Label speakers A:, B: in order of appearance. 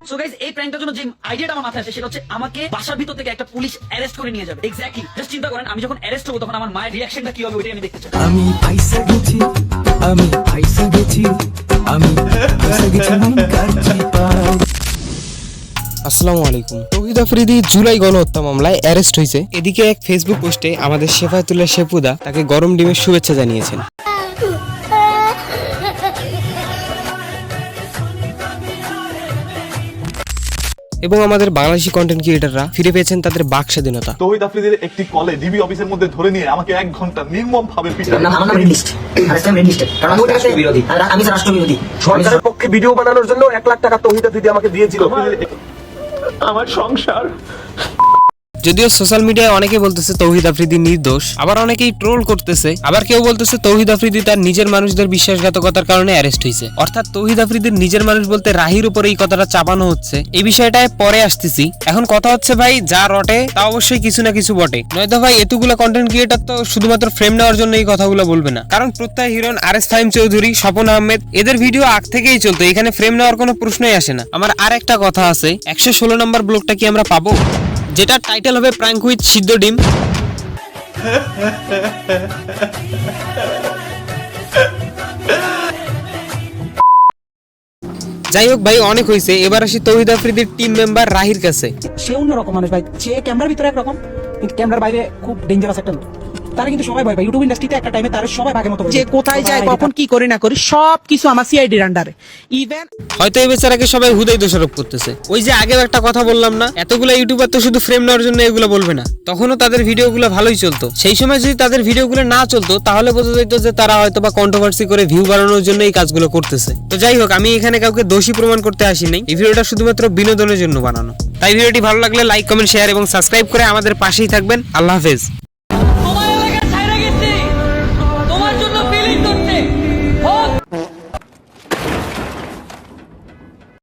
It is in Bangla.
A: সো গাইস এই প্র্যাঙ্কটার জন্য যে আইডিয়াটা আমার মাথায় আসে সেটা হচ্ছে আমাকে বাসার ভিতর থেকে একটা পুলিশ অ্যারেস্ট করে নিয়ে যাবে। এক্স্যাক্টলি জাস্ট চিন্তা করেন আমি যখন অ্যারেস্ট হবো তখন আমার মায়ের রিঅ্যাকশনটা কি হবে ওইটাই আমি দেখতে চাই।
B: আমি পয়সা গেছি আমি পয়সা গেছি আমি পয়সা গেছি
C: আসসালামু আলাইকুম। তৌহিদ আফ্রিদি জুলাই গণহত্যা মামলায় অ্যারেস্ট হয়েছে। এদিকে এক ফেসবুক পোস্টে আমাদের শেফায়েতুল্লাহ শেপুদা তাকে গরম ডিমের শুভেচ্ছা জানিয়েছেন। এবং আমাদের বাংলাদেশি কন্টেন্ট ক্রিয়েটররা ফিরে পেয়েছেন তাদের বাক স্বাধীনতা।
D: তৌহিদ আফ্রিদির একটি কলে ডিবি অফিসের মধ্যে ধরে নিয়ে আমাকে 1 ঘন্টা নির্মম ভাবে পিটানো।
E: আমার নাম রেড লিস্ট, আরেস্টাম রেড লিস্ট, কারণ আমি রাষ্ট্র বিরোধী, আমি রাষ্ট্র বিরোধী।
F: সরকারের পক্ষে ভিডিও বানানোর জন্য 1 লাখ টাকা তৌহিদ আফ্রিদি আমাকে দিয়েছিল।
D: আমার সংসার।
C: যদিও সোশ্যাল মিডিয়ায় অনেকে বলতেছে তৌহিদ আফ্রিদি নির্দোষ, আবার অনেকেই ট্রোল করতেছে, আবার কেউ বলতেছে তৌহিদ আফ্রিদি তার নিজের মানুষদের বিশ্বাসঘাতকতার কারণে অ্যারেস্ট হয়েছে। অর্থাৎ তৌহিদ আফ্রিদির নিজের মানুষ বলতে রাহির উপরে এই কথাটা চাপানো হচ্ছে। এই বিষয়টায় পরে আসতেছি। এখন কথা হচ্ছে ভাই যা রটে তা অবশ্যই কিছু না কিছু বটে, নয়তো ভাই এতগুলো কন্টেন্ট ক্রিয়েটর তো শুধুমাত্র ফ্রেম নেওয়ার জন্য এই কথাগুলো বলবে না। কারণ প্রত্যয় হিরণ, আরএস ফাহিম চৌধুরী, স্বপন আহমেদ এদের ভিডিও আগ থেকেই চলতো, এখানে ফ্রেম নেওয়ার কোনো প্রশ্নই আসে না। আমার আর একটা কথা আছে, 116 নম্বর ব্লগটা কি আমরা পাবো, যেটা টাইটেল হবে প্র্যাঙ্ক উইথ সিদ্ধ ডিম। যাই হোক ভাই অনেক হয়েছে, এবার আসি তৌহিদ আফ্রিদির টিম মেম্বার রাহির কাছে।
G: সে অন্যরকম মানুষ ভাই, সে ক্যামেরার ভিতরে একরকম, কিন্তু ক্যামেরার বাইরে খুব ডেঞ্জারাস একটা লোক। তারা কিন্তু সবাই ভয় পায়। ইউটিউব ইন্ডাস্ট্রিতে একটা টাইমে তারা সবাই ভাগের মতো, যে কোথায় যায় কখন কি করি না করি সবকিছু আমার সিআইডির আন্ডারে। ইভেন
C: হয়তো এই বেচারাকে সবাই হুদাই দোষারোপ করতেছে। ওই যে আগেও একটা কথা বললাম না, এতগুলো ইউটিউবার তো শুধু ফ্রেম নেওয়ার জন্য এগুলো বলবে না, তখনও তাদের ভিডিওগুলো ভালোই চলতো। সেই সময় যদি তাদের ভিডিওগুলো না চলতো তাহলে বোঝা যেত যে তারা হয়তো বা কন্ট্রোভার্সি করে ভিউ বাড়ানোর জন্য এই কাজগুলো করতেছে। তো যাই হোক, আমি এখানে কাউকে দোষী প্রমাণ করতে আসি নাই, এই ভিডিওটা শুধুমাত্র বিনোদনের জন্য বানানো। তাই ভিডিওটি ভালো লাগলে লাইক, কমেন্ট, শেয়ার এবং সাবস্ক্রাইব করে আমাদের পাশেই থাকবেন। আল্লাহ হাফেজ।